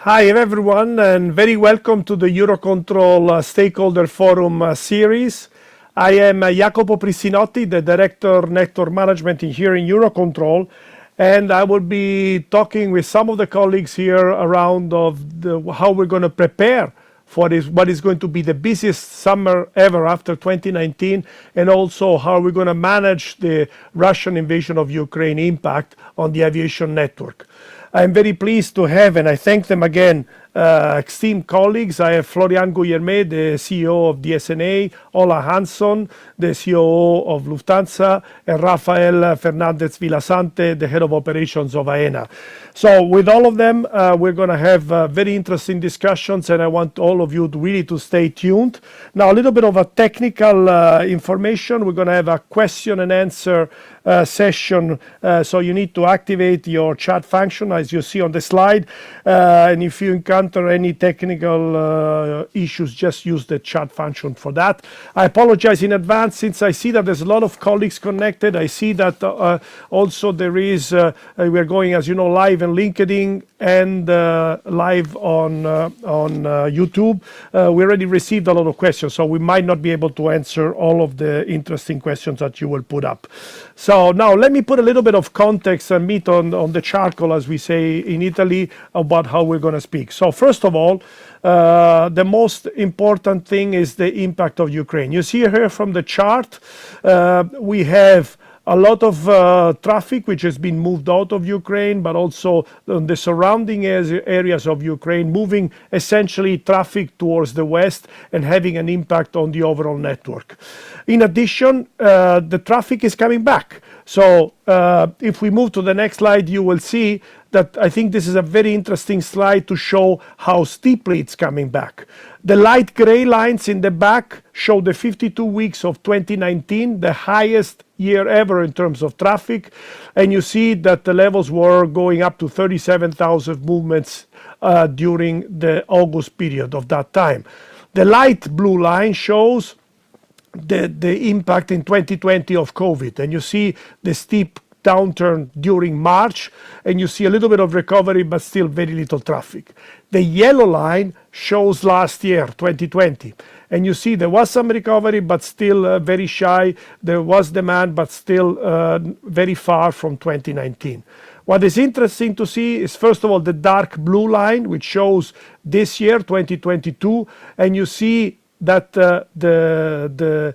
Hi everyone, and very welcome to the EUROCONTROL Stakeholder Forum series. I am Jacopo Prissinotti, the Director Network Management here in EUROCONTROL, and I will be talking with some of the colleagues here around how we're going to prepare for what is going to be the busiest summer ever after 2019, and also how we're going to manage the Russian invasion of Ukraine impact on the aviation network. I'm very pleased to have, and I thank them again, esteemed colleagues. I have Florian Guillermet, the CEO of DSNA, Ola Hansson, the COO of Lufthansa, and Rafael Fernandez Villasante, the head of operations of AENA. So with all of them, we're going to have very interesting discussions, and I want all of you to stay tuned. Now, a little bit of a technical information. We're going to have a question and answer session, so you need to activate your chat function as you see on the slide, and if you encounter any technical issues, just use the chat function for that. I apologize in advance since I see that there's a lot of colleagues connected. I see that also there is, we're going, as you know, live in LinkedIn and live on YouTube. We already received a lot of questions, so we might not be able to answer all of the interesting questions that you will put up. So now let me put a little bit of context and meat on the charcoal, as we say in Italy, about how we're going to speak. So first of all, the most important thing is the impact of Ukraine. You see here from the chart, we have a lot of traffic which has been moved out of Ukraine, but also the surrounding areas of Ukraine, moving essentially traffic towards the west and having an impact on the overall network. In addition, the traffic is coming back. So if we move to the next slide, you will see that I think this is a very interesting slide to show how steeply it's coming back. The light gray lines in the back show the 52 weeks of 2019, the highest year ever in terms of traffic. And you see that the levels were going up to 37,000 movements during the August period of that time. The light blue line shows the impact in 2020 of COVID, and you see the steep downturn during March, and you see a little bit of recovery, but still very little traffic. The yellow line shows last year, 2020, and you see there was some recovery, but still very shy. There was demand, but still very far from 2019. What is interesting to see is, first of all, the dark blue line, which shows this year, 2022, and you see that the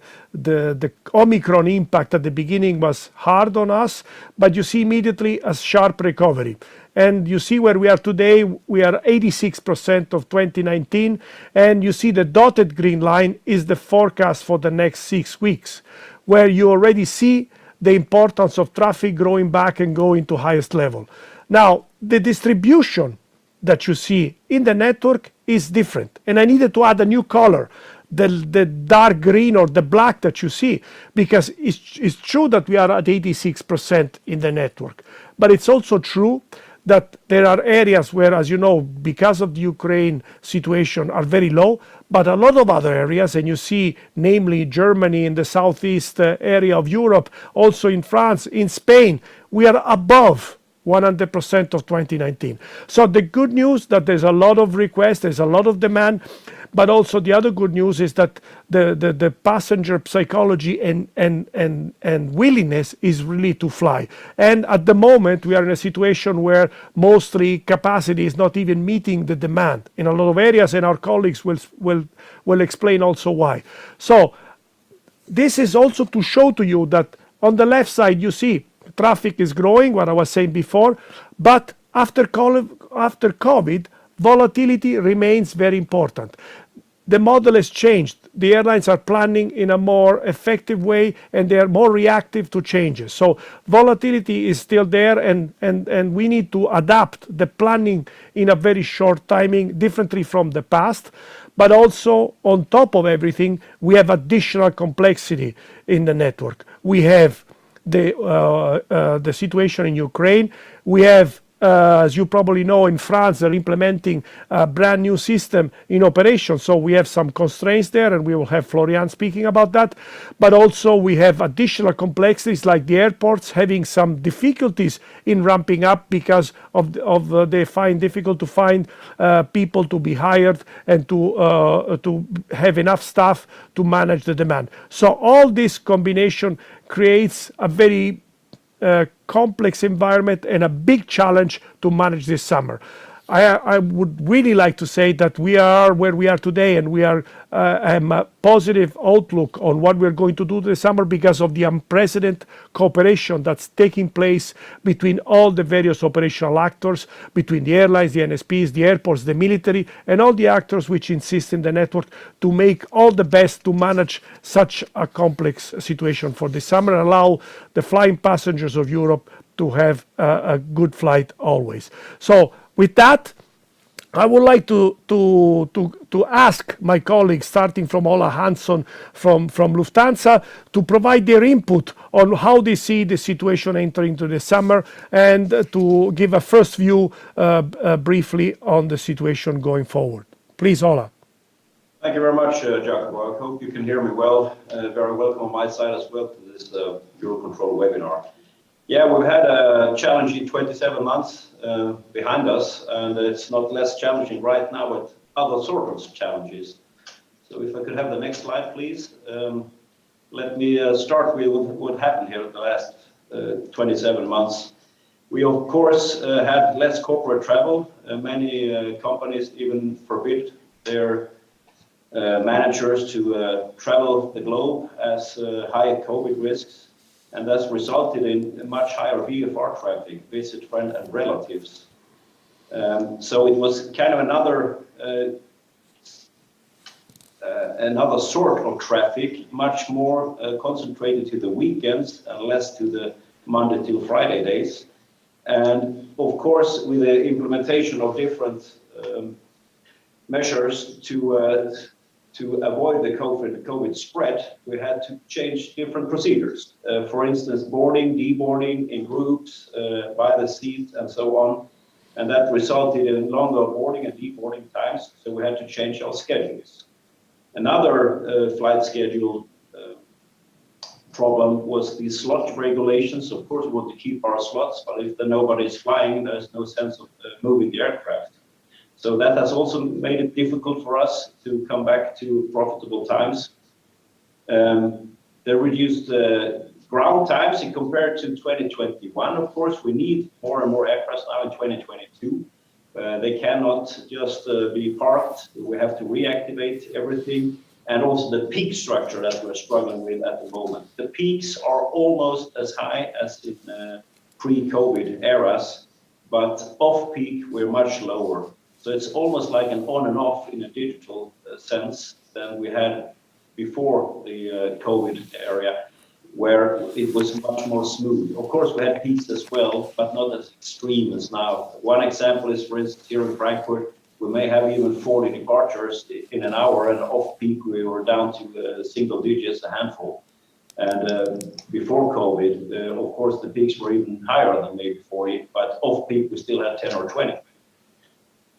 Omicron impact at the beginning was hard on us, but you see immediately a sharp recovery. And you see where we are today, we are 86% of 2019, and you see the dotted green line is the forecast for the next 6 weeks, where you already see the importance of traffic growing back and going to highest level. Now, the distribution that you see in the network is different, and I needed to add a new color, the dark green or the black that you see, because it's true that we are at 86% in the network, but it's also true that there are areas where, as you know, because of the Ukraine situation, are very low, but a lot of other areas, and you see namely Germany in the southeast area of Europe, also in France, in Spain, we are above 100% of 2019. So the good news that there's a lot of requests, there's a lot of demand, but also the other good news is that the passenger psychology and willingness is really to fly. And at the moment, we are in a situation where mostly capacity is not even meeting the demand in a lot of areas, and our colleagues will explain also why. So this is also to show to you that on the left side, you see traffic is growing, what I was saying before, but after COVID, volatility remains very important. The model has changed. The airlines are planning in a more effective way, and they are more reactive to changes. So volatility is still there, and we need to adapt the planning in a very short timing, differently from the past. But also, on top of everything, we have additional complexity in the network. We have the situation in Ukraine. We have as you probably know, in France, they're implementing a brand new system in operation. So we have some constraints there, and we will have Florian speaking about that. But also we have additional complexities like the airports having some difficulties in ramping up because they find difficult to find people to be hired and to have enough staff to manage the demand. So all this combination creates a very complex environment and a big challenge to manage this summer. I would really like to say that we are where we are today, and we are a positive outlook on what we're going to do this summer because of the unprecedented cooperation that's taking place between all the various operational actors, between the airlines, the NSPs, the airports, the military, and all the actors which insist in the network to make all the best to manage such a complex situation for this summer and allow the flying passengers of Europe to have a good flight always. So with that, I would like to ask my colleagues, starting from Ola Hansson from Lufthansa, to provide their input on how they see the situation entering into the summer, and to give a first view briefly on the situation going forward. Please, Ola. Thank you very much, Jacopo. I hope you can hear me well. Very welcome on my side as well to this Eurocontrol webinar. Yeah, we've had a challenging 27 months behind us, and it's not less challenging right now with other sorts of challenges. So if I could have the next slide, please. Let me start with what happened here in the last 27 months. We, of course, had less corporate travel. Many companies even forbid their managers to travel the globe as high COVID risks. And that's resulted in a much higher VFR traffic, visit friends and relatives. So it was kind of another sort of traffic, much more concentrated to the weekends and less to the Monday till Friday days. And of course, with the implementation of different measures to avoid the COVID spread, we had to change different procedures. For instance, boarding, deboarding in groups, by the seat, and so on. And that resulted in longer boarding and deboarding times, so we had to change our schedules. Another flight schedule problem was the slot regulations. Of course, we want to keep our slots, but if nobody is flying, there's no sense of moving the aircraft. So that has also made it difficult for us to come back to profitable times. They reduced ground times in compared to 2021. Of course, we need more and more aircraft now in 2022. They cannot just be parked. We have to reactivate everything. And also the peak structure that we're struggling with at the moment. The peaks are almost as high as in pre-COVID eras, but off-peak we're much lower. So it's almost like an on and off in a digital sense than we had before the COVID area, where it was much more smooth. Of course, we had peaks as well, but not as extreme as now. One example is, for instance, here in Frankfurt, we may have even 40 departures in an hour, and off-peak we were down to single digits, a handful. And before COVID, of course, the peaks were even higher than maybe 40, but off-peak we still had 10 or 20.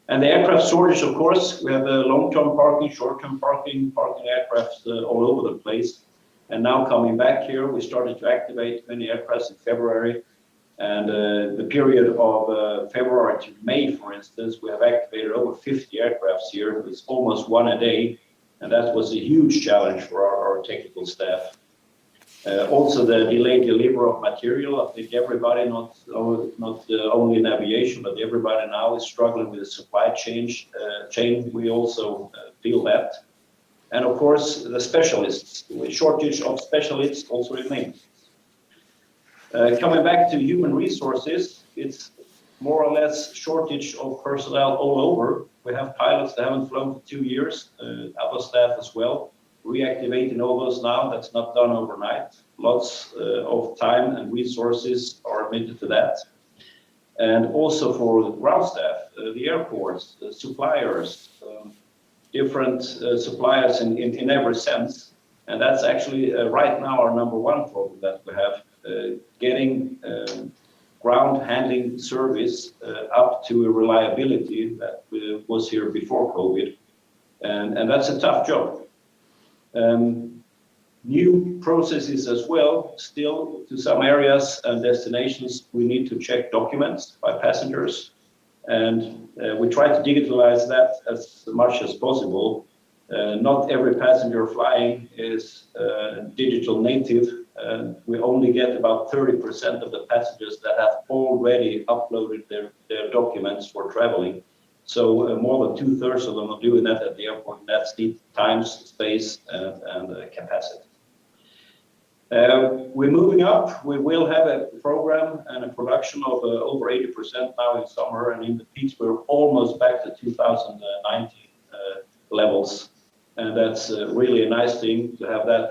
And the aircraft shortage, of course, we have long-term parking, short-term parking aircraft all over the place. And now coming back here, we started to activate many aircraft in February. And the period of February to May, for instance, we have activated over 50 aircrafts here. It's almost one a day. And that was a huge challenge for our technical staff. Also, the delayed delivery of material. I think everybody, not only in aviation, but everybody now is struggling with the supply chain. We also feel that. And of course, the specialists, the shortage of specialists also remains. Coming back to human resources, it's more or less shortage of personnel all over. We have pilots that haven't flown for 2 years, other staff as well. Reactivating all those now, that's not done overnight. Lots of time and resources are admitted to that. And also for the ground staff, the airports, the suppliers, different suppliers in every sense. And that's actually right now our number one problem that we have, getting ground ground handling service up to a reliability that was here before COVID. And that's a tough job. New processes as well. Still, to some areas and destinations, we need to check documents by passengers. And we try to digitalize that as much as possible. Not every passenger flying is digital native. We only get about 30% of the passengers that have already uploaded their documents for traveling. So more than 2/3 of them are doing that at the airport. That's the time, space, and capacity. We're moving up. We will have a program and a production of over 80% now in summer, and in the peaks we're almost back to 2019 levels. And that's really a nice thing to have that,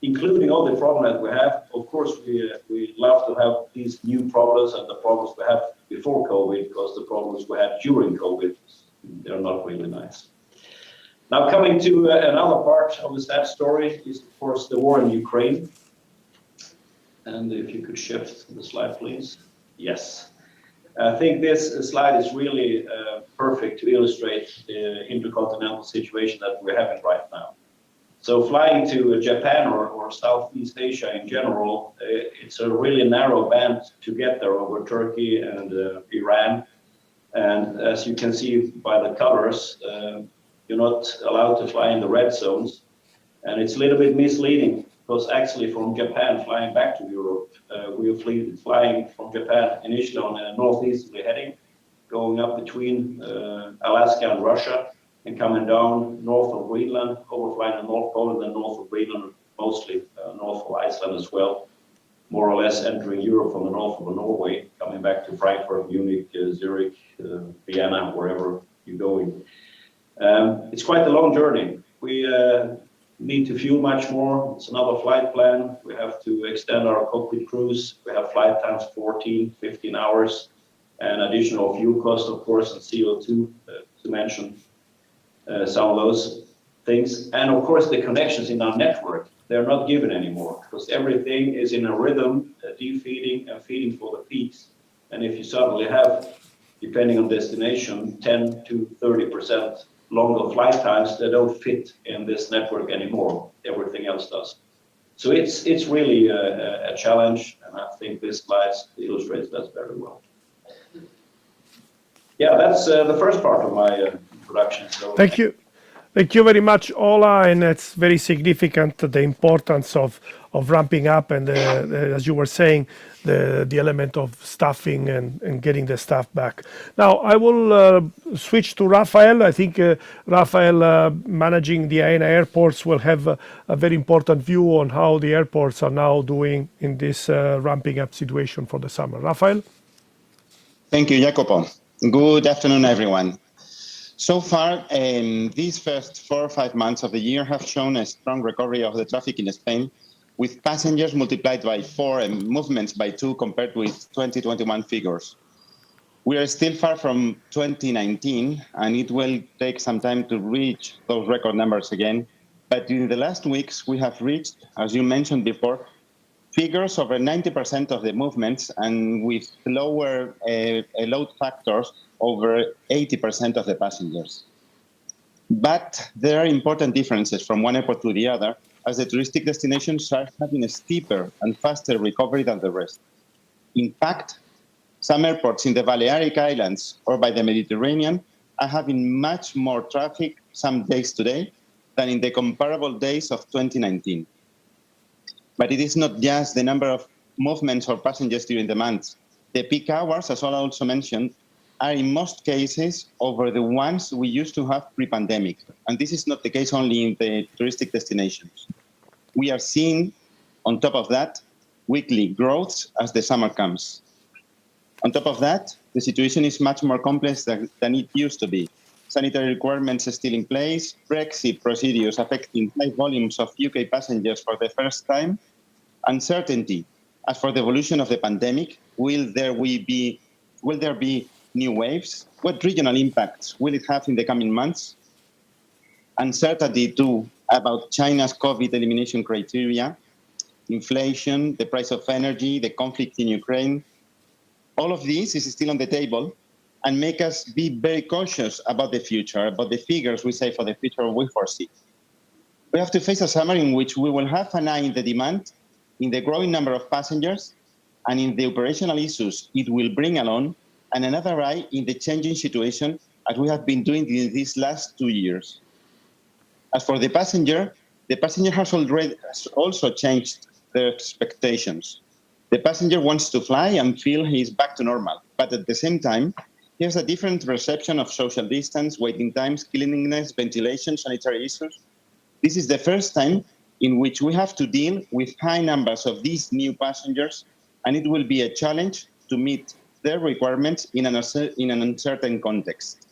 including all the problems that we have. Of course, we love to have these new problems and the problems we have before COVID, because the problems we had during COVID, they're not really nice. Now, coming to another part of the sad story is, of course, the war in Ukraine. And if you could shift the slide, please. Yes. I think this slide is really perfect to illustrate the intercontinental situation that we're having right now. So flying to Japan or Southeast Asia in general, it's a really narrow band to get there over Turkey and Iran. And as you can see by the colors, you're not allowed to fly in the red zones. And it's a little bit misleading, because actually from Japan flying back to Europe, we are flying from Japan initially on a northeasterly heading, going up between Alaska and Russia, and coming down north of Greenland, overflying the North Pole, and then north of Greenland, mostly north of Iceland as well, more or less entering Europe from the north of Norway, coming back to Frankfurt, Munich, Zurich, Vienna, wherever you're going. It's quite a long journey. We need to fuel much more. It's another flight plan. We have to extend our cockpit cruise. We have flight times 14, 15 hours, and additional fuel cost, of course, and CO2 to mention some of those things. And of course, the connections in our network, they're not given anymore, because everything is in a rhythm, de-feeding and feeding for the peaks. And if you suddenly have, depending on destination, 10 to 30% longer flight times, that don't fit in this network anymore. Everything else does. So it's really a challenge, and I think this slide illustrates that very well. Yeah, that's the first part of my introduction. So Thank you. Thank you very much, Ola, and it's very significant, the importance of ramping up, and as you were saying, the element of staffing and getting the staff back. Now, I will switch to Rafael. I think Rafael, managing the AENA airports, will have a very important view on how the airports are now doing in this ramping up situation for the summer. Rafael? Thank you, Jacopo. Good afternoon, everyone. So far, these first 4 or 5 months of the year have shown a strong recovery of the traffic in Spain, with passengers multiplied by 4 and movements by 2 compared with 2021 figures. We are still far from 2019, and it will take some time to reach those record numbers again. But in the last weeks, we have reached, as you mentioned before, figures over 90% of the movements, and with lower load factors over 80% of the passengers. But there are important differences from one airport to the other, as the touristic destinations are having a steeper and faster recovery than the rest. In fact, some airports in the Balearic Islands or by the Mediterranean are having much more traffic some days today than in the comparable days of 2019. But it is not just the number of movements or passengers during the months. The peak hours, as Ola also mentioned, are in most cases over the ones we used to have pre-pandemic. And this is not the case only in the touristic destinations. We are seeing, on top of that, weekly growths as the summer comes. On top of that, the situation is much more complex than it used to be. Sanitary requirements are still in place, Brexit procedures affecting high volumes of UK passengers for the first time, uncertainty as for the evolution of the pandemic. Will there be new waves? What regional impacts will it have in the coming months? Uncertainty too about China's COVID elimination criteria, inflation, the price of energy, the conflict in Ukraine. All of this is still on the table and make us be very cautious about the future, about the figures we say for the future we foresee. We have to face a summer in which we will have an eye in the demand, in the growing number of passengers, and in the operational issues it will bring along, and another eye in the changing situation as we have been doing in these last 2 years. As for the passenger has also changed their expectations. The passenger wants to fly and feel he is back to normal, but at the same time, he has a different perception of social distance, waiting times, cleanliness, ventilation, sanitary issues. This is the first time in which we have to deal with high numbers of these new passengers, and it will be a challenge to meet their requirements in an uncertain context.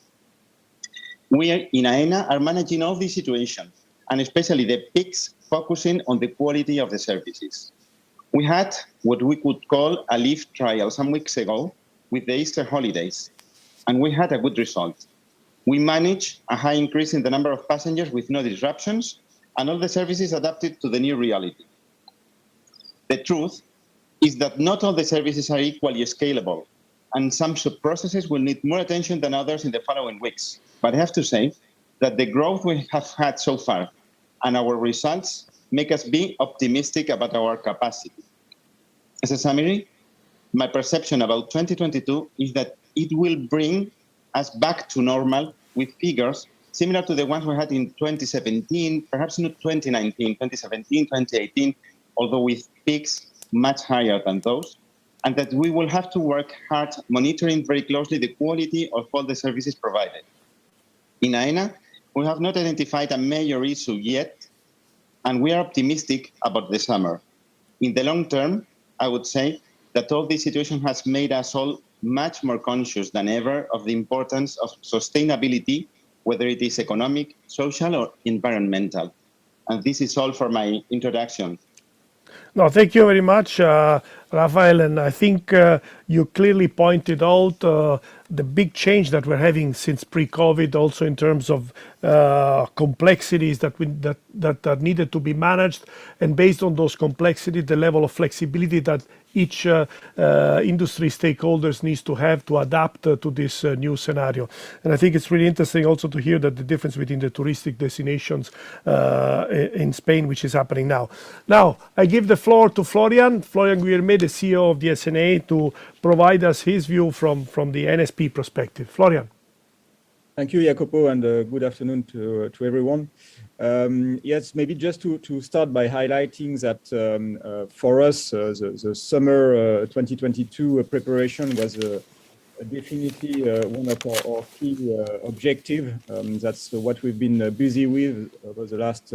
We in AENA are managing all these situations, and especially the peaks, focusing on the quality of the services. We had what we could call a live trial some weeks ago with the Easter holidays, and we had a good result. We managed a high increase in the number of passengers with no disruptions, and all the services adapted to the new reality. The truth is that not all the services are equally scalable, and some sub-processes will need more attention than others in the following weeks. But I have to say that the growth we have had so far and our results make us be optimistic about our capacity. As a summary, my perception about 2022 is that it will bring us back to normal with figures similar to the ones we had in 2017, perhaps not 2019, 2017, 2018, although with peaks much higher than those, and that we will have to work hard monitoring very closely the quality of all the services provided. In AENA, we have not identified a major issue yet, and we are optimistic about the summer. In the long term, I would say that all this situation has made us all much more conscious than ever of the importance of sustainability, whether it is economic, social, or environmental. And this is all for my introduction. No, thank you very much, Rafael. And I think you clearly pointed out the big change that we're having since pre-COVID, also in terms of complexities that needed to be managed. And based on those complexities, the level of flexibility that each industry stakeholders needs to have to adapt to this new scenario. And I think it's really interesting also to hear that the difference between the touristic destinations in Spain, which is happening now. Now, I give the floor to Florian Guillermet, the CEO of the SNA, to provide us his view from the NSP perspective. Florian. Thank you, Jacopo, and good afternoon to everyone. Yes, maybe just to start by highlighting that for us, the summer 2022 preparation was definitely one of our key objectives. That's what we've been busy with over the last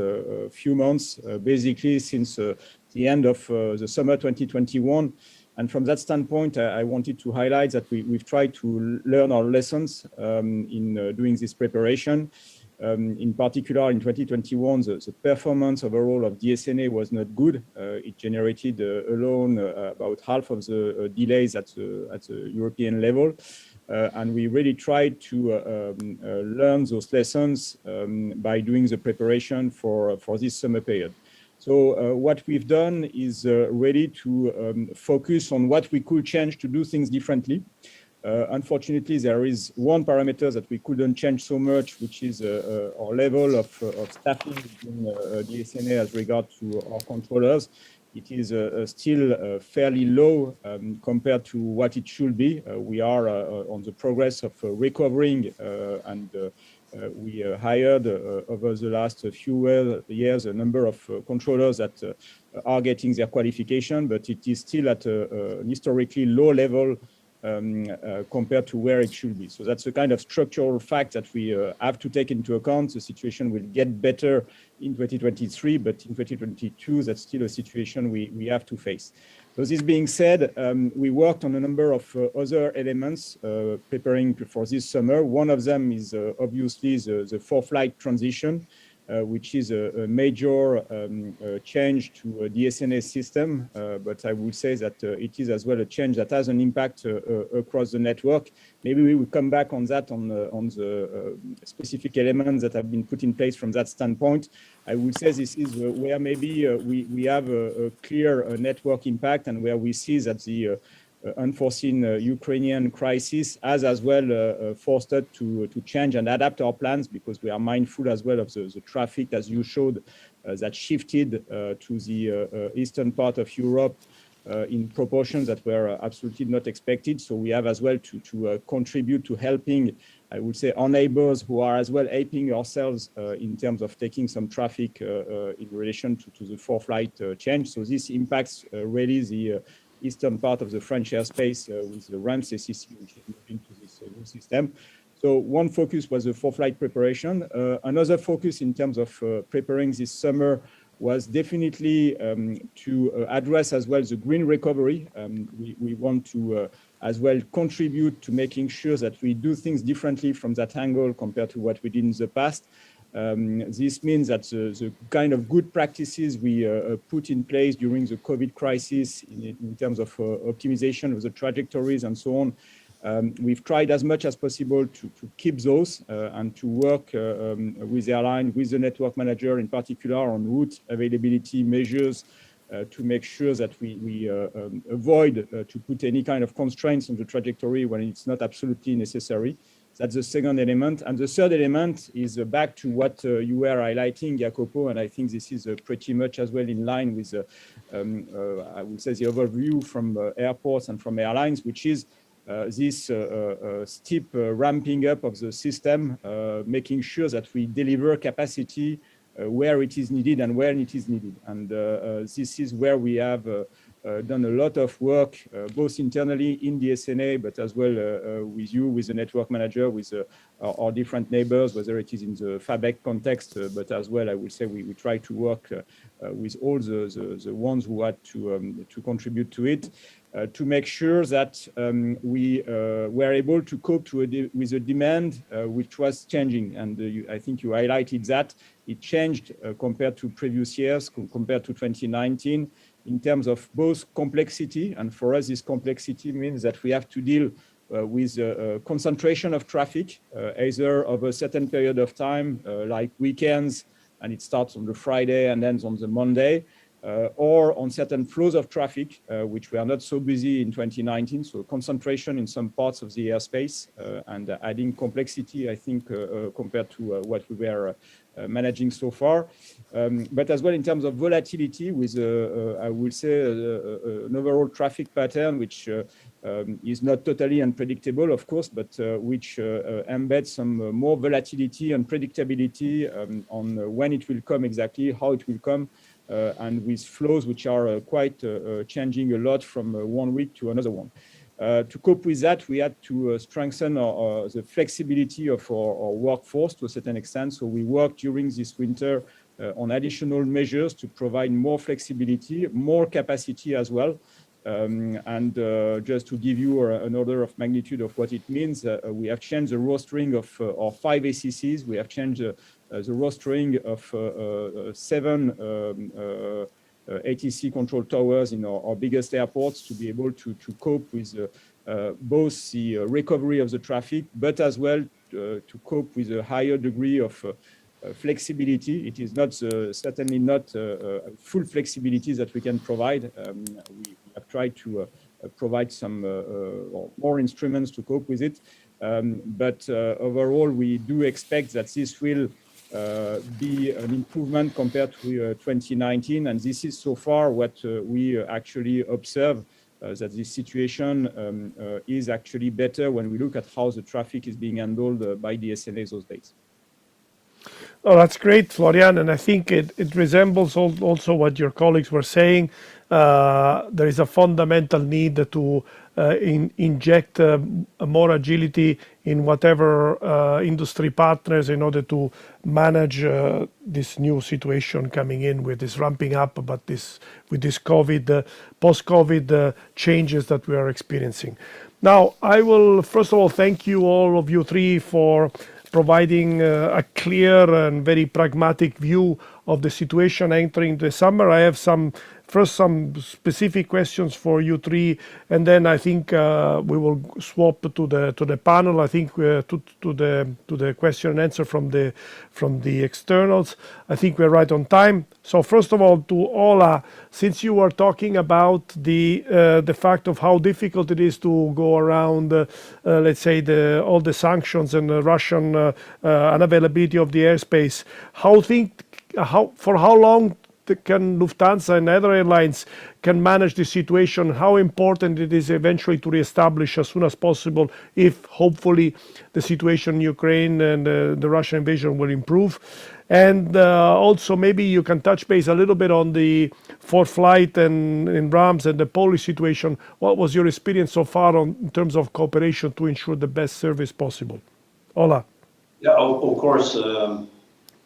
few months, basically since the end of the summer 2021. And from that standpoint, I wanted to highlight that we've tried to learn our lessons in doing this preparation. In particular, in 2021, the performance overall of DSNA was not good. It generated alone about half of the delays at the European level. And we really tried to learn those lessons by doing the preparation for this summer period. So what we've done is really to focus on what we could change to do things differently. Unfortunately, there is one parameter that we couldn't change so much, which is our level of staffing in DSNA as regard to our controllers. It is still fairly low compared to what it should be. We are on the progress of recovering and we hired over the last few years a number of controllers that are getting their qualification, but it is still at a historically low level compared to where it should be. So that's a kind of structural fact that we have to take into account. The situation will get better in 2023, but in 2022, that's still a situation we have to face. So this being said, we worked on a number of other elements preparing for this summer. One of them is obviously the for-flight transition, which is a major change to a DSNA system, but I would say that it is as well a change that has an impact across the network. Maybe we will come back on that on the specific elements that have been put in place from that standpoint. I would say this is where maybe we have a clear network impact and where we see that the unforeseen Ukrainian crisis has as well forced us to change and adapt our plans, because we are mindful as well of the traffic, as you showed, that shifted to the eastern part of Europe in proportions that were absolutely not expected. So we have as well to contribute to helping, I would say, our neighbors who are as well helping ourselves in terms of taking some traffic in relation to the for-flight change. So this impacts really the eastern part of the French airspace with the RAMS ACC, which is moving to this new system. So one focus was the for-flight preparation. Another focus in terms of preparing this summer was definitely to address as well the green recovery. We want to as well contribute to making sure that we do things differently from that angle compared to what we did in the past. This means that the kind of good practices we put in place during the COVID crisis in terms of optimization of the trajectories and so on, we've tried as much as possible to keep those and to work with the airline, with the network manager in particular on route availability measures to make sure that we avoid to put any kind of constraints on the trajectory when it's not absolutely necessary. That's the second element. And the third element is back to what you were highlighting, Jacopo, and I think this is pretty much as well in line with, I would say, the overview from airports and from airlines, which is this steep ramping up of the system, making sure that we deliver capacity where it is needed and when it is needed. And this is where we have done a lot of work, both internally in the SNA, but as well with you, with the network manager, with our different neighbors, whether it is in the FABEC context, but as well, I would say we try to work with all the ones who had to contribute to it, to make sure that we were able to cope with the demand which was changing. And I think you highlighted that. It changed compared to previous years, compared to 2019, in terms of both complexity. And for us, this complexity means that we have to deal with concentration of traffic, either over a certain period of time, like weekends, and it starts on the Friday and ends on the Monday, or on certain flows of traffic, which were not so busy in 2019. So concentration in some parts of the airspace and adding complexity, I think, compared to what we were managing so far. But as well in terms of volatility with, I would say, an overall traffic pattern, which is not totally unpredictable, of course, but which embeds some more volatility and predictability on when it will come exactly, how it will come, and with flows which are quite changing a lot from one week to another one. To cope with that, we had to strengthen the flexibility of our workforce to a certain extent. So we worked during this winter on additional measures to provide more flexibility, more capacity as well. And just to give you an order of magnitude of what it means, we have changed the rostering of our 5 ACCs. We have changed the rostering of 7 ATC control towers in our biggest airports to be able to cope with both the recovery of the traffic, but as well to cope with a higher degree of flexibility. It is not certainly not full flexibility that we can provide. We have tried to provide some more instruments to cope with it. But overall, we do expect that this will be an improvement compared to 2019. And this is so far what we actually observe, that this situation is actually better when we look at how the traffic is being handled by the SNA those days. Oh, that's great, Florian. And I think it resembles also what your colleagues were saying. There is a fundamental need to inject more agility in whatever industry partners in order to manage this new situation coming in with this ramping up, but with this COVID, post-COVID changes that we are experiencing. Now, I will first of all thank you, all of you three, for providing a clear and very pragmatic view of the situation entering the summer. I have some first some specific questions for you three, and then I think we will swap to the panel. I think to the question and answer from the externals. I think we're right on time. So first of all, to Ola, since you were talking about the fact of how difficult it is to go around, let's say all the sanctions and the Russian unavailability of the airspace, for how long can Lufthansa and other airlines can manage the situation? How important it is eventually to reestablish as soon as possible, if hopefully the situation in Ukraine and the Russian invasion will improve? And also maybe you can touch base a little bit on the fourth flight and in Rams and the Polish situation. What was your experience so far in terms of cooperation to ensure the best service possible? Ola. Yeah, of course.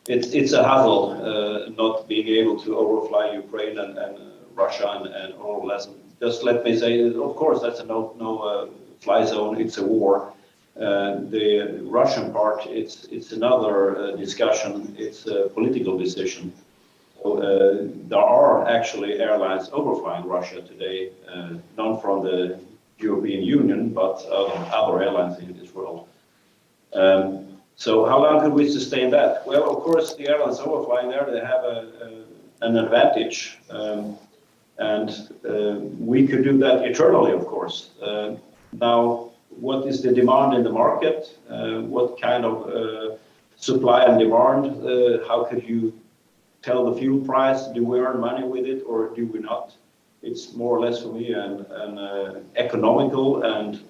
It's a hassle not being able to overfly Ukraine and Russia and all less. Just let me say, of course, that's a no fly zone. It's a war. The Russian part, it's another discussion. It's a political decision. So, there are actually airlines overflying Russia today, not from the European Union, but other airlines in this world. So how long could we sustain that? Well, of course, the airlines overflying there, they have an advantage. And we could do that eternally, of course. Now, what is the demand in the market? What kind of supply and demand? How could you tell the fuel price? Do we earn money with it or do we not? It's more or less for me an economical and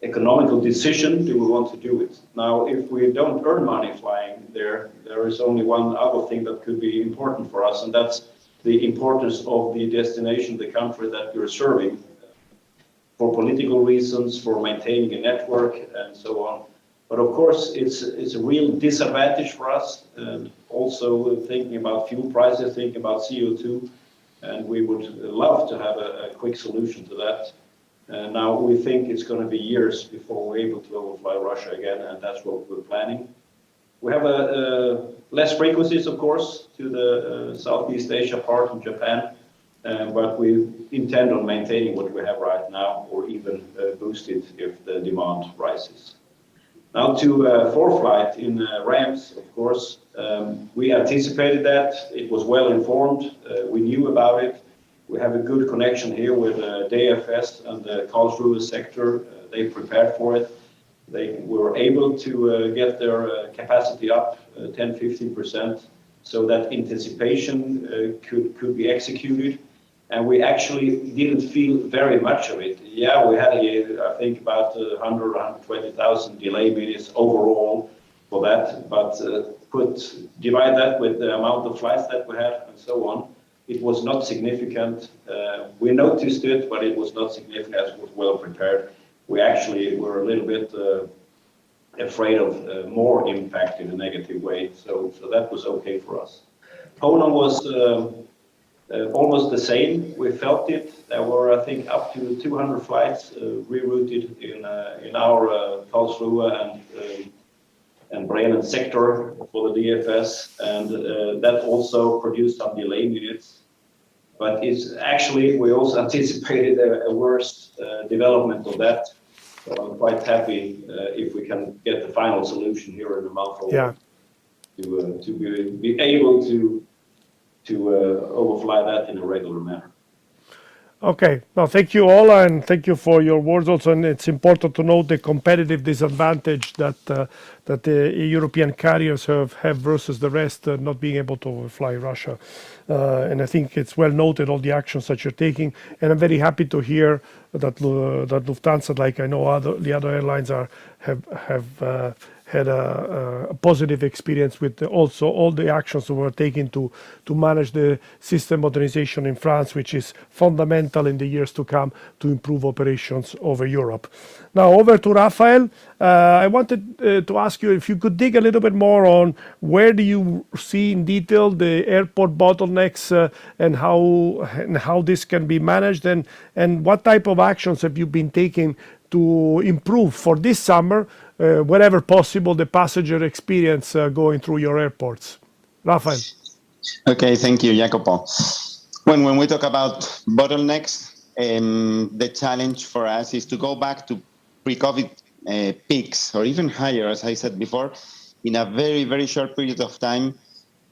economical decision. Do we want to do it? Now, if we don't earn money flying there is only one other thing that could be important for us, and that's the importance of the destination, the country that you're serving, for political reasons, for maintaining a network, and so on. But of course, it's a real disadvantage for us, and also thinking about fuel prices, thinking about CO2, and we would love to have a quick solution to that. Now we think it's going to be years before we're able to overfly Russia again, and that's what we're planning. We have less frequencies, of course, to the Southeast Asia part in Japan, but we intend on maintaining what we have right now, or even boost it if the demand rises. Now to fourth flight in Rams, of course, we anticipated that. It was well informed. We knew about it. We have a good connection here with DFS and the Karlsruhe sector. They prepared for it. They were able to get their capacity up 10-15%, so that anticipation could be executed. And we actually didn't feel very much of it. Yeah, we had, I think, about 100, 120,000 delay minutes overall for that. But divide that with the amount of flights that we had and so on. It was not significant. We noticed it, but it was not significant as it was well prepared. We actually were a little bit afraid of more impact in a negative way. So that was okay for us. Poland was almost the same. We felt it. There were, I think, up to 200 flights rerouted in our Karlsruhe and Bremen sector for the DFS, and that also produced some delay minutes. But it's actually, we also anticipated a worse development of that. So I'm quite happy if we can get the final solution here in a month or to be able to overfly that in a regular manner. Okay, now thank you all, and thank you for your words also. And it's important to note the competitive disadvantage that the European carriers have versus the rest, not being able to overfly Russia. And I think it's well noted all the actions that you're taking. And I'm very happy to hear that Lufthansa, like I know the other airlines have had a positive experience with also all the actions that were taken to manage the system modernization in France, which is fundamental in the years to come to improve operations over Europe. Now over to Rafael. I wanted to ask you if you could dig a little bit more on where do you see in detail the airport bottlenecks and how this can be managed, and what type of actions have you been taking to improve for this summer, wherever possible, the passenger experience going through your airports. Rafael. Okay, thank you, Jacopo. When we talk about bottlenecks, the challenge for us is to go back to pre-COVID peaks, or even higher, as I said before, in a very, very short period of time.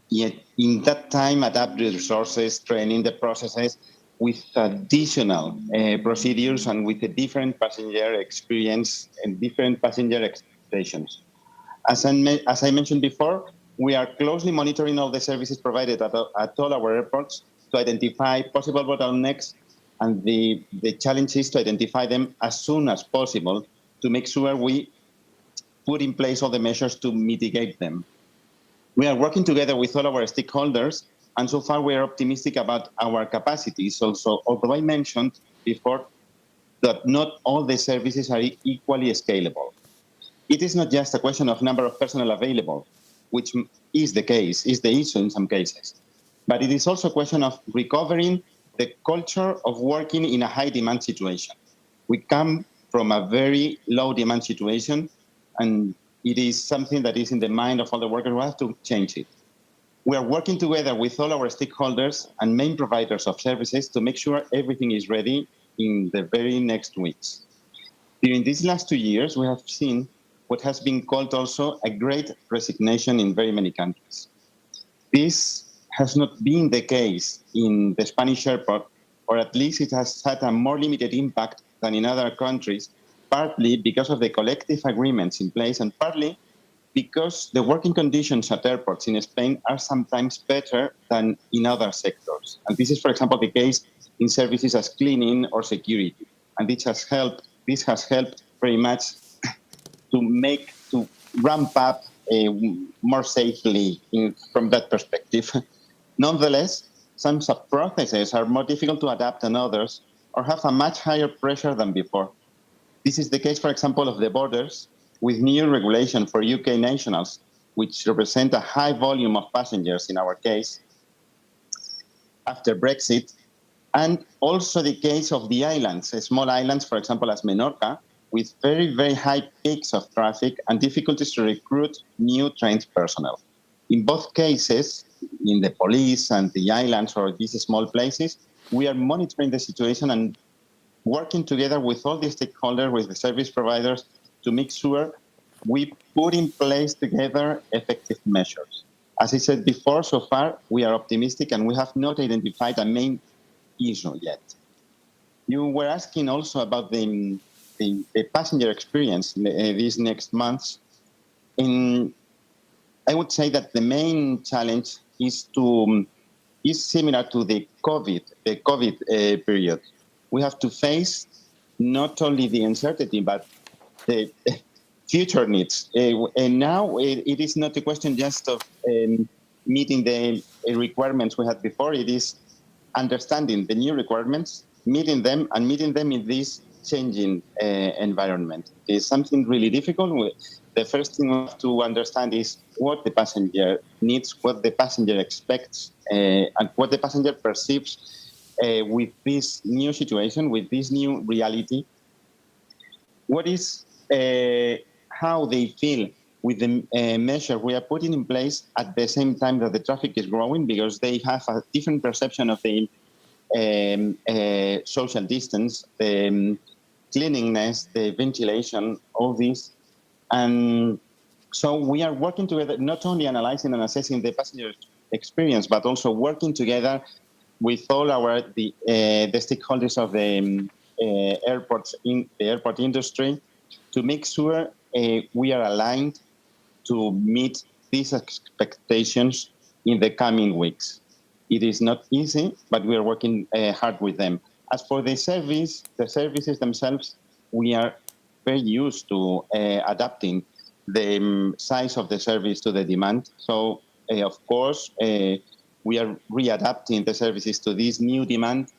Yet in that time, adapt the resources, training the processes with additional procedures and with a different passenger experience and different passenger expectations. As I mentioned before, we are closely monitoring all the services provided at all our airports to identify possible bottlenecks, and the challenge is to identify them as soon as possible to make sure we put in place all the measures to mitigate them. We are working together with all our stakeholders, and so far we are optimistic about our capacities. Also, although I mentioned before that not all the services are equally scalable. It is not just a question of number of personnel available, which is the case, is the issue in some cases, but it is also a question of recovering the culture of working in a high demand situation. We come from a very low demand situation, and it is something that is in the mind of all the workers. We have to change it. We are working together with all our stakeholders and main providers of services to make sure everything is ready in the very next weeks. During these last 2 years, we have seen what has been called also a great resignation in very many countries. This has not been the case in the Spanish airport, or at least it has had a more limited impact than in other countries, partly because of the collective agreements in place and partly because the working conditions at airports in Spain are sometimes better than in other sectors. And this is, for example, the case in services as cleaning or security. And this has helped very much to ramp up more safely from that perspective. Nonetheless, some sub-processes are more difficult to adapt than others or have a much higher pressure than before. This is the case, for example, of the borders, with new regulation for UK nationals, which represent a high volume of passengers in our case, after Brexit, and also the case of the islands, small islands, for example, as Menorca, with very, very high peaks of traffic and difficulties to recruit new trained personnel. In both cases, in the police and the islands or these small places, we are monitoring the situation and working together with all the stakeholders, with the service providers, to make sure we put in place together effective measures. As I said before, so far, we are optimistic and we have not identified a main issue yet. You were asking also about the passenger experience these next months. I would say that the main challenge is similar to the COVID period. We have to face not only the uncertainty, but the future needs. And now it is not a question just of meeting the requirements we had before. It is understanding the new requirements, meeting them in this changing environment. It is something really difficult. The first thing we have to understand is what the passenger needs, what the passenger expects, and what the passenger perceives with this new situation, with this new reality. What is how they feel with the measure we are putting in place at the same time that the traffic is growing, because they have a different perception of the social distance, the cleanliness, the ventilation, all this. And so we are working together, not only analyzing and assessing the passenger experience, but also working together with all the stakeholders of the airports in the airport industry to make sure we are aligned to meet these expectations in the coming weeks. It is not easy, but we are working hard with them. As for the services themselves, we are very used to adapting the size of the service to the demand. So, of course, we are readapting the services to this new demand.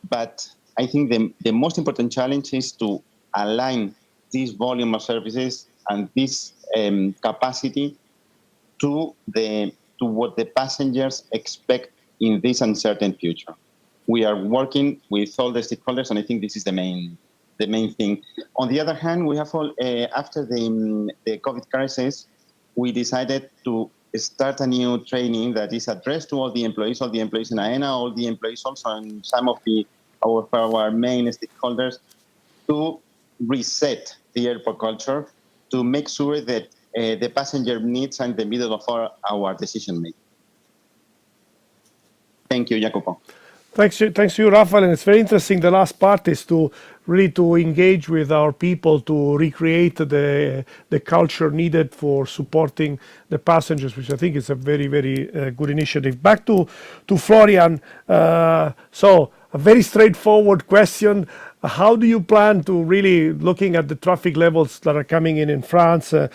But I think the most important challenge is to align this volume of services and this capacity to what the passengers expect in this uncertain future. We are working with all the stakeholders, and I think this is the main thing. On the other hand, we have after the COVID crisis, we decided to start a new training that is addressed to all the employees in AENA, all the employees also, and some of our main stakeholders, to reset the airport culture, to make sure that the passenger needs are in the middle of our decision making. Thank you, Jacopo. Thanks to you, Rafael. And it's very interesting. The last part is to really to engage with our people to recreate the culture needed for supporting the passengers, which I think is a very, very good initiative. Back to Florian. So a very straightforward question. How do you plan to really looking at the traffic levels that are coming in France to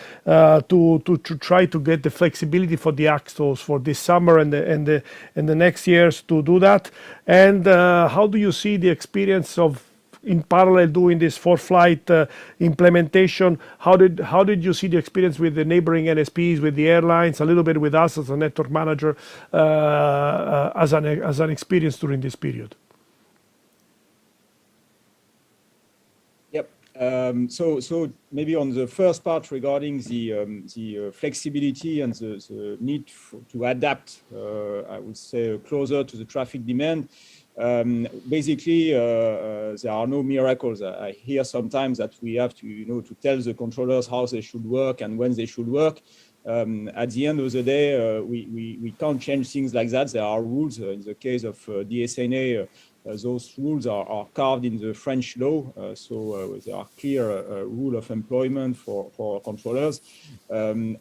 try to get the flexibility for the AXOs for this summer and the next years to do that? And how do you see the experience of in parallel doing this for-flight implementation? How did you see the experience with the neighboring NSPs, with the airlines, a little bit with us as a network manager as an experience during this period? So maybe on the first part regarding the flexibility and the need to adapt, I would say closer to the traffic demand. Basically, there are no miracles. I hear sometimes that we have to to tell the controllers how they should work and when they should work. At the end of the day, we can't change things like that. There are rules. In the case of DSNA, those rules are carved in the French law, so there are clear rule of employment for controllers,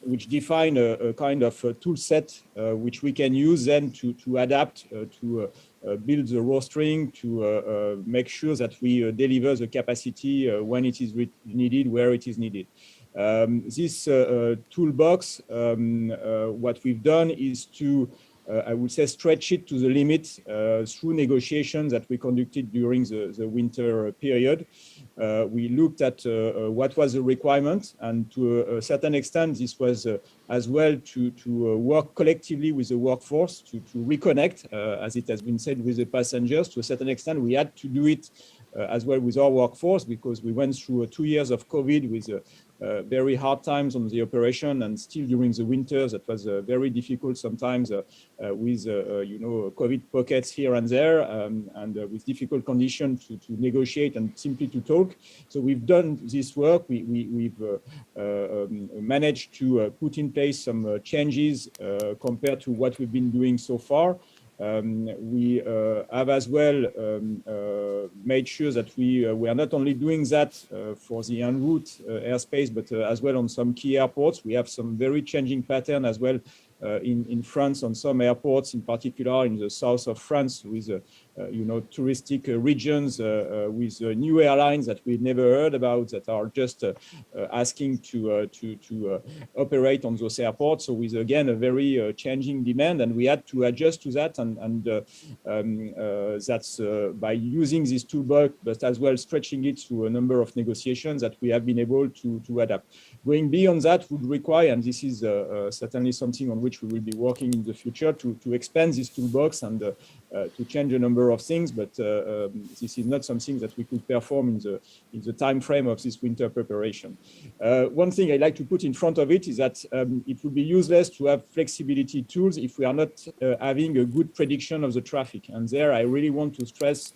which define a kind of tool set which we can use then to adapt, to build the rostering, to make sure that we deliver the capacity when it is needed, where it is needed. This toolbox, what we've done is to I would say stretch it to the limit through negotiations that we conducted during the winter period. We looked at what was the requirement, and to a certain extent, this was as well to work collectively with the workforce, to reconnect, as it has been said, with the passengers. To a certain extent, we had to do it as well with our workforce, because we went through 2 years of COVID with very hard times on the operation, and still during the winters that was very difficult sometimes with COVID pockets here and there, and with difficult conditions to negotiate and simply to talk. So we've done this work. We've managed to put in place some changes compared to what we've been doing so far. We have as well made sure that we are not only doing that for the en route airspace, but as well on some key airports. We have some very changing pattern as well in France on some airports, in particular in the south of France, with touristic regions with new airlines that we've never heard about, that are just asking to operate on those airports. So with again a very changing demand, and we had to adjust to that, and that's by using this toolbox, but as well stretching it through a number of negotiations, that we have been able to adapt. Going beyond that would require, and this is certainly something on which we will be working in the future, to expand this toolbox and to change a number of things, but this is not something that we could perform in the time frame of this winter preparation. One thing I'd like to put in front of it is that it would be useless to have flexibility tools if we are not having a good prediction of the traffic. And there I really want to stress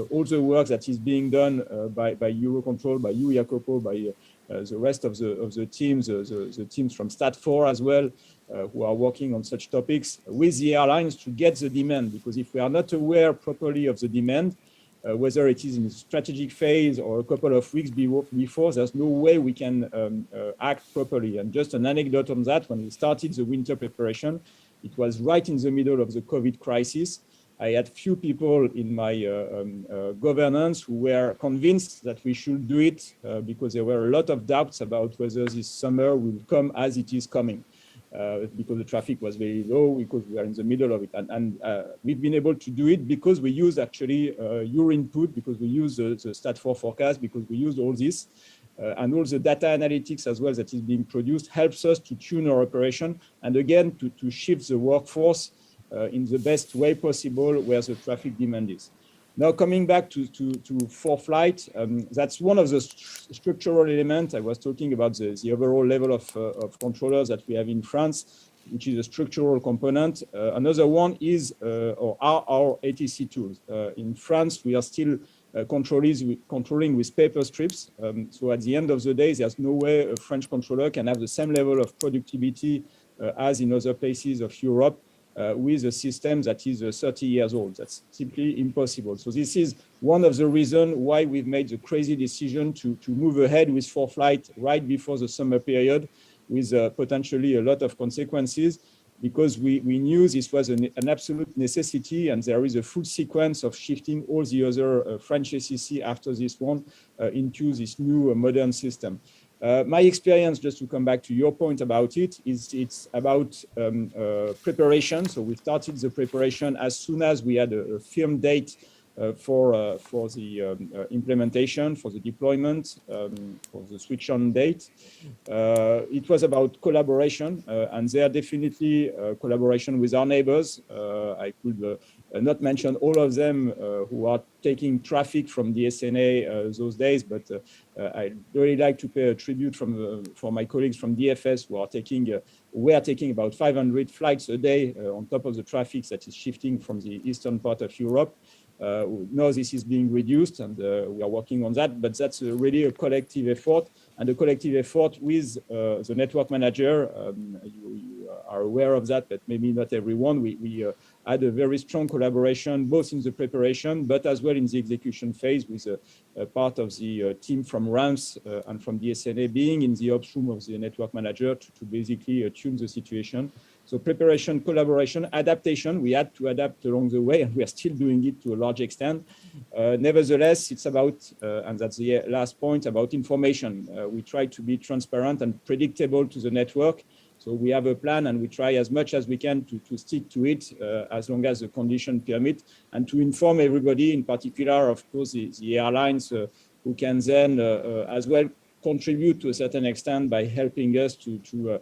all the work that is being done by Eurocontrol, by you, Jacopo, by the rest of the teams, the teams from Stat4 as well, who are working on such topics with the airlines to get the demand. Because if we are not aware properly of the demand, whether it is in a strategic phase or a couple of weeks before, there's no way we can act properly. And just an anecdote on that, when we started the winter preparation, it was right in the middle of the COVID crisis. I had few people in my governance who were convinced that we should do it because there were a lot of doubts about whether this summer will come as it is coming, because the traffic was very low, because we are in the middle of it. And we've been able to do it because we use actually your input, because we use the Stat4 forecast, because we use all this. And all the data analytics as well that is being produced helps us to tune our operation, and again to shift the workforce in the best way possible where the traffic demand is. Now coming back to for-flight, that's one of the structural elements. I was talking about the overall level of controllers that we have in France. which is a structural component. Another one is our ATC tools. In France, we are still controlling with paper strips. So at the end of the day, there's no way a French controller can have the same level of productivity as in other places of Europe with a system that is 30 years old. That's simply impossible. So this is one of the reasons why we've made the crazy decision to move ahead with 4 flights right before the summer period, with potentially a lot of consequences, because we knew this was an absolute necessity, and there is a full sequence of shifting all the other French ACC after this one into this new modern system. My experience, just to come back to your point about it, is it's about preparation. So we started the preparation as soon as we had a firm date for the implementation, for the deployment, for the switch on date. It was about collaboration, and there definitely collaboration with our neighbors. I could not mention all of them who are taking traffic from the SNA those days, but I'd really like to pay a tribute for my colleagues from DFS who are we are taking about 500 flights a day on top of the traffic that is shifting from the eastern part of Europe. Now this is being reduced, and we are working on that, but that's really a collective effort, and a collective effort with the network manager. You are aware of that, but maybe not everyone. We had a very strong collaboration, both in the preparation, but as well in the execution phase, with a part of the team from RAMS and from the SNA being in the ops room of the network manager to basically tune the situation. So preparation, collaboration, adaptation, we had to adapt along the way, and we are still doing it to a large extent. Nevertheless, it's about, and that's the last point, about information. We try to be transparent and predictable to the network. So we have a plan, and we try as much as we can to stick to it as long as the condition permit, and to inform everybody, in particular, of course, the airlines who can then as well contribute to a certain extent by helping us to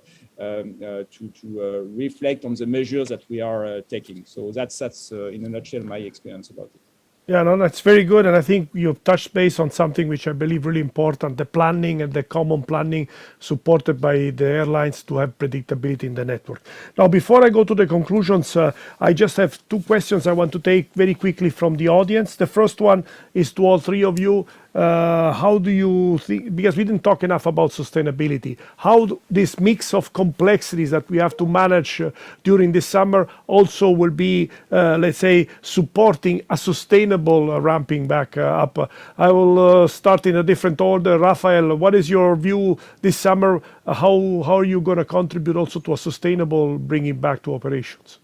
reflect on the measures that we are taking. So that's in a nutshell my experience about it. Yeah, no, that's very good. And I think you've touched base on something which I believe really important, the planning and the common planning supported by the airlines to have predictability in the network. Now, before I go to the conclusions, I just have 2 questions I want to take very quickly from the audience. The first one is to all 3 of you. How do you think, because we didn't talk enough about sustainability, how this mix of complexities that we have to manage during this summer also will be, let's say, supporting a sustainable ramping back up? I will start in a different order. Rafael, what is your view this summer? How are you going to contribute also to a sustainable bringing back to operations?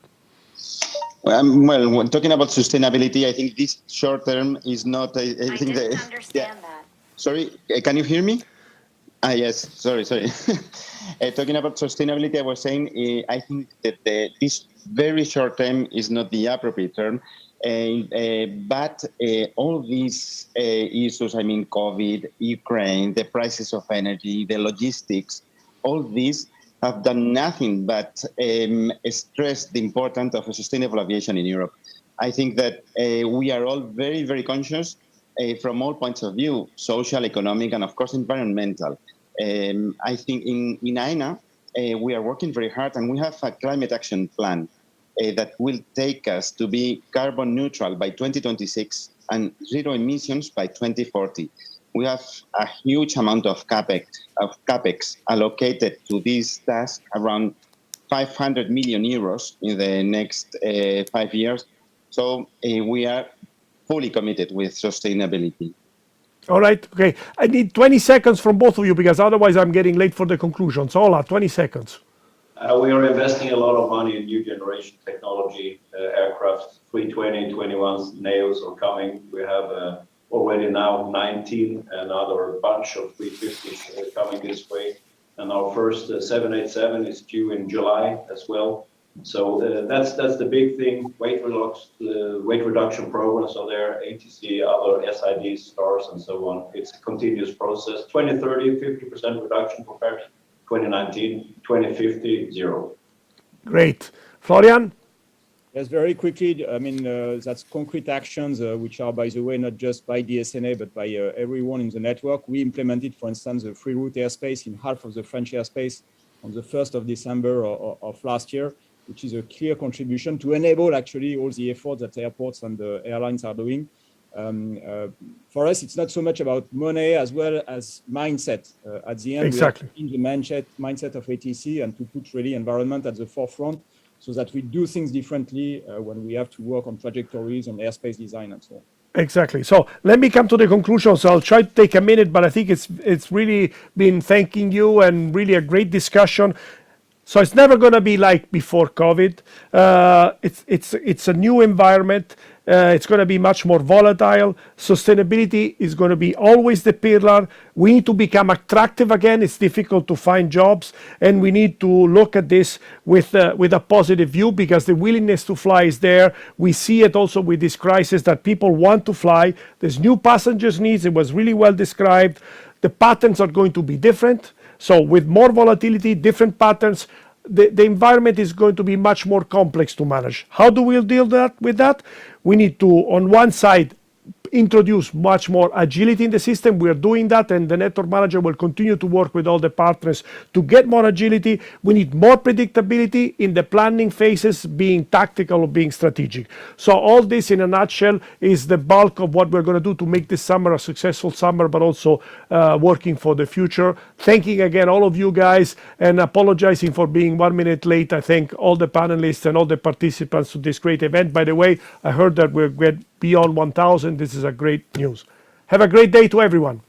Well, when talking about sustainability, I think this short term is not. I think didn't understand that. Sorry, can you hear me? Yes, sorry. Talking about sustainability, I was saying I think that this very short term is not the appropriate term, but all these issues, I mean, COVID, Ukraine, the prices of energy, the logistics, all these have done nothing but stress the importance of a sustainable aviation in Europe. I think that we are all very, very conscious from all points of view, social, economic, and of course, environmental. I think in AENA, we are working very hard, and we have a climate action plan that will take us to be carbon neutral by 2026 and 0 emissions by 2040. We have a huge amount of capex allocated to this task, around 500 million euros in the next 5 years. So we are fully committed with sustainability. All right. Okay. I need 20 seconds from both of you, because otherwise I'm getting late for the conclusion. So, Ola, 20 seconds. We are investing a lot of money in new generation technology, aircraft, 320, 21s, NEOs are coming. We have already now 19, another bunch of 350s coming this way. And our first 787 is due in July as well. So that's the big thing. Weight reduction programs are there, ATC, other SIDs, stars, and so on. It's a continuous process. 2030, 50% reduction compared to 2019, 2050, 0. Great. Florian? Yes, very quickly. I mean, that's concrete actions, which are, by the way, not just by DSNA, but by everyone in the network. We implemented, for instance, the free route airspace in half of the French airspace on the 1st of December of last year, which is a clear contribution to enable actually all the efforts that airports and the airlines are doing. For us, it's not so much about money as well as mindset. At the end, Exactly. we have to change the mindset of ATC and to put really environment at the forefront so that we do things differently when we have to work on trajectories, on airspace design and so on. Exactly. So let me come to the conclusion. So I'll try to take a minute, but I think it's really been thanking you and really a great discussion. So it's never going to be like before COVID. It's a new environment. It's going to be much more volatile. Sustainability is going to be always the pillar. We need to become attractive again. It's difficult to find jobs, and we need to look at this with a positive view because the willingness to fly is there. We see it also with this crisis that people want to fly. There's new passengers needs. It was really well described. The patterns are going to be different. So with more volatility, different patterns, the environment is going to be much more complex to manage. How do we deal with that? We need to, on one side, introduce much more agility in the system. We are doing that, and the network manager will continue to work with all the partners to get more agility. We need more predictability in the planning phases, being tactical or being strategic. So all this in a nutshell is the bulk of what we're going to do to make this summer a successful summer, but also working for the future. Thanking again all of you guys and apologizing for being 1 minute late. I thank all the panelists and all the participants to this great event. By the way, I heard that we're beyond 1,000. This is a great news. Have a great day to everyone.